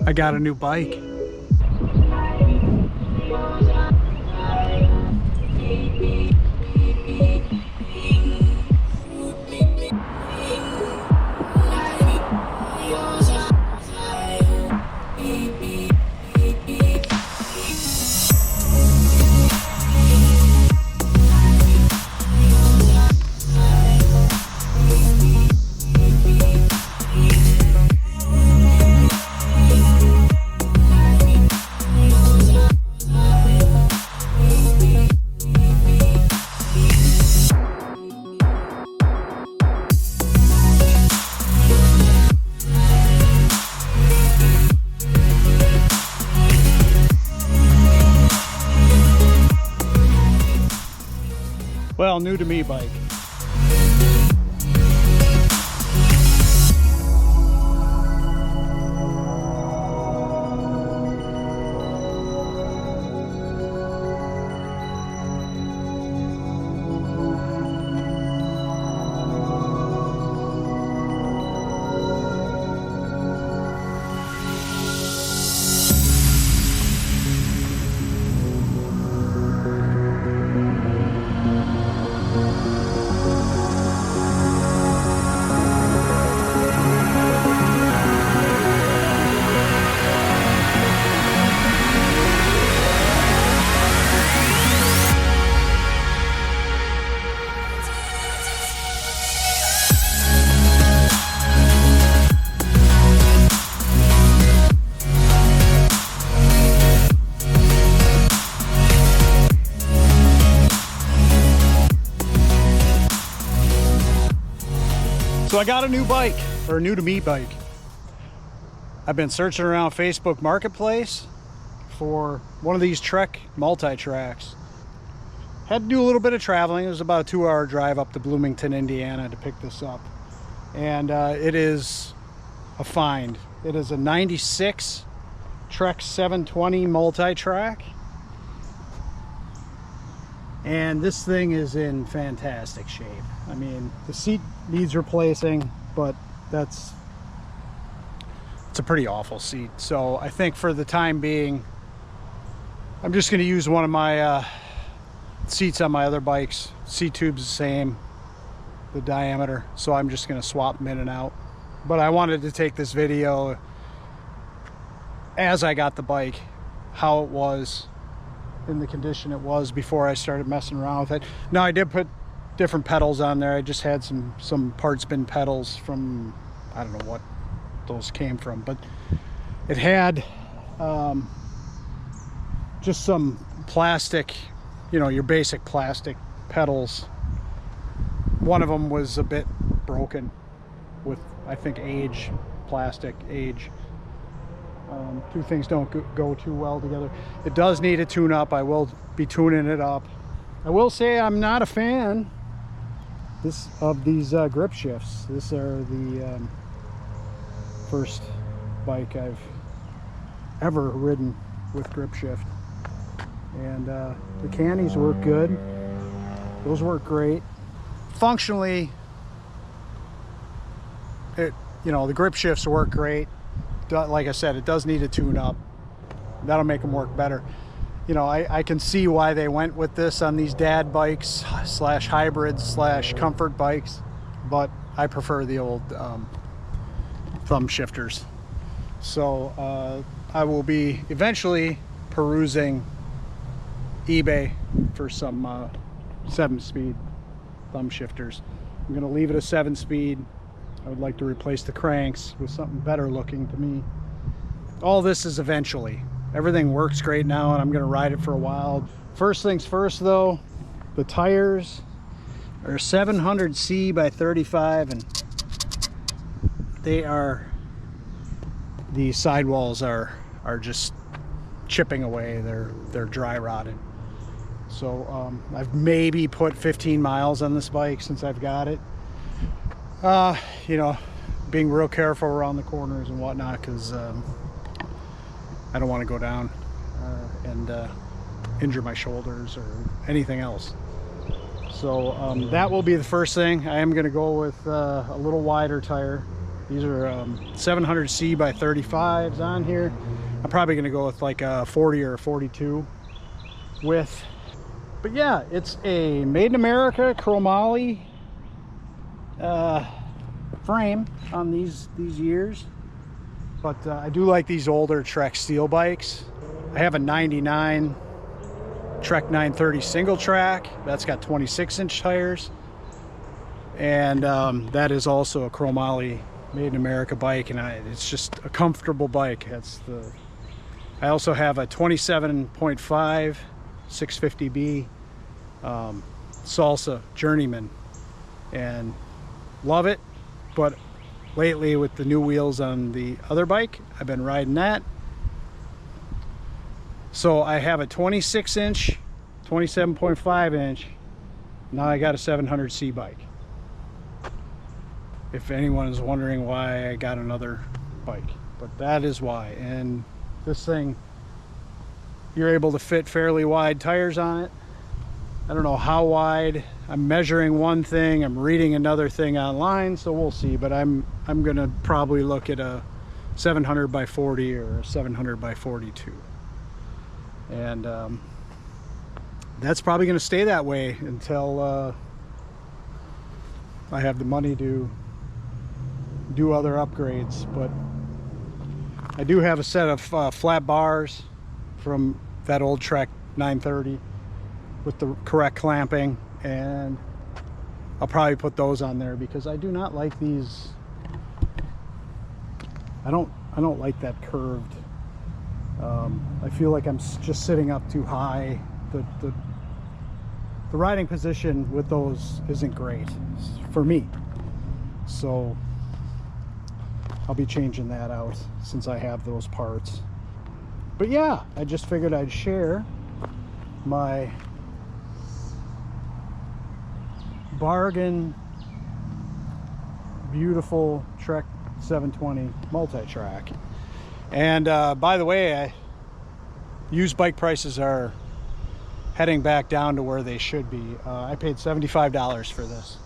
I got a new bike. Well, new to me bike. So I got a new bike, or a new to me bike. I've been searching around Facebook Marketplace for one of these Trek MultiTracks. Had to do a little bit of traveling. It was about a 2-hour drive up to Bloomington, Indiana to pick this up. And it is a find. It is a 96 Trek 720 MultiTrack. And this thing is in fantastic shape. I mean, the seat needs replacing, but it's a pretty awful seat. So I think for the time being, I'm just going to use one of my seats on my other bikes. Seat tube's the same, the diameter, so I'm just going to swap them in and out. But I wanted to take this video as I got the bike, how it was in the condition it was before I started messing around with it. Now I did put different pedals on there. I just had some parts bin pedals from, I don't know what those came from, but it had just some plastic, you know, your basic plastic pedals. One of them was a bit broken with, I think, plastic age. Two things don't go too well together. It does need a tune-up. I will be tuning it up. I will say I'm not a fan of these grip shifts. These are the first bike I've ever ridden with grip shift. And the cannies work good. Those work great. Functionally, the grip shifts work great. Like I said, it does need a tune-up. That'll make them work better. You know, I can see why they went with this on these dad bikes slash hybrids slash comfort bikes, but I prefer the old thumb shifters. So I will be eventually perusing eBay for some 7-speed thumb shifters. I'm going to leave it a 7-speed. I would like to replace the cranks with something better looking to me. All this is eventually. Everything works great now, and I'm going to ride it for a while. First things first, though, the tires are 700C by 35, and the sidewalls are just chipping away. They're dry rotted. So I've maybe put 15 miles on this bike since I've got it. You know, being real careful around the corners and whatnot, because I don't want to go down and injure my shoulders or anything else. So that will be the first thing. I am going to go with a little wider tire These are 700C by 35s on here. I'm probably gonna go with like a 40 or a 42 width. But yeah, it's a made in America chromoly frame on these years. But I do like these older Trek steel bikes. I have a 99 Trek 930 single track. That's got 26-inch tires. And that is also a chromoly made in America bike, and it's just a comfortable bike. I also have a 27.5 650B Salsa Journeyman, and love it. But lately, with the new wheels on the other bike, I've been riding that. So I have a 26-inch, 27.5-inch. Now I got a 700C bike. If anyone is wondering why I got another bike, but that is why. And this thing, you're able to fit fairly wide tires on it. I don't know how wide. I'm measuring one thing, I'm reading another thing online, so we'll see. But I'm gonna probably look at a 700 by 40 or a 700 by 42, and that's probably gonna stay that way until I have the money to do other upgrades. But I do have a set of flat bars from that old Trek 930 with the correct clamping, and I'll probably put those on there because I do not like these. I don't like that curved. I feel like I'm just sitting up too high. The riding position with those isn't great for me, so I'll be changing that out since I have those parts. But yeah, I just figured I'd share my bargain beautiful Trek 720 MultiTrack. And by the way, used bike prices are heading back down to where they should be. I paid $75 for this.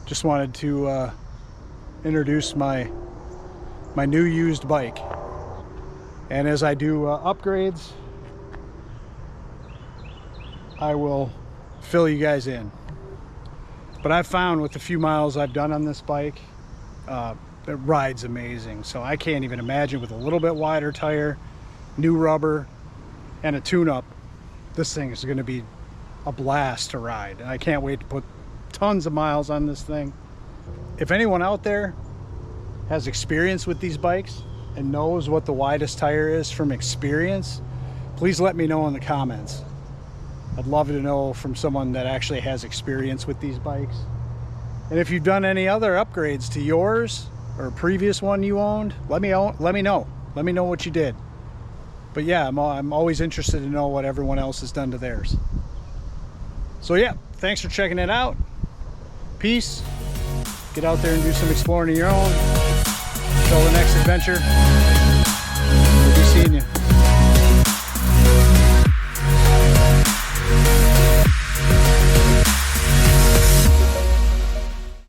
Just wanted to introduce my new used bike. And as I do upgrades, I will fill you guys in. But I've found with the few miles I've done on this bike, it rides amazing. So I can't even imagine with a little bit wider tire, new rubber, and a tune-up, this thing is going to be a blast to ride. And I can't wait to put tons of miles on this thing. If anyone out there has experience with these bikes and knows what the widest tire is from experience, please let me know in the comments. I'd love to know from someone that actually has experience with these bikes. And if you've done any other upgrades to yours or a previous one you owned, let me know. Let me know what you did. But yeah, I'm always interested to know what everyone else has done to theirs. So yeah, thanks for checking it out. Peace. Get out there and do some exploring of your own. Until the next adventure, we'll be seeing you.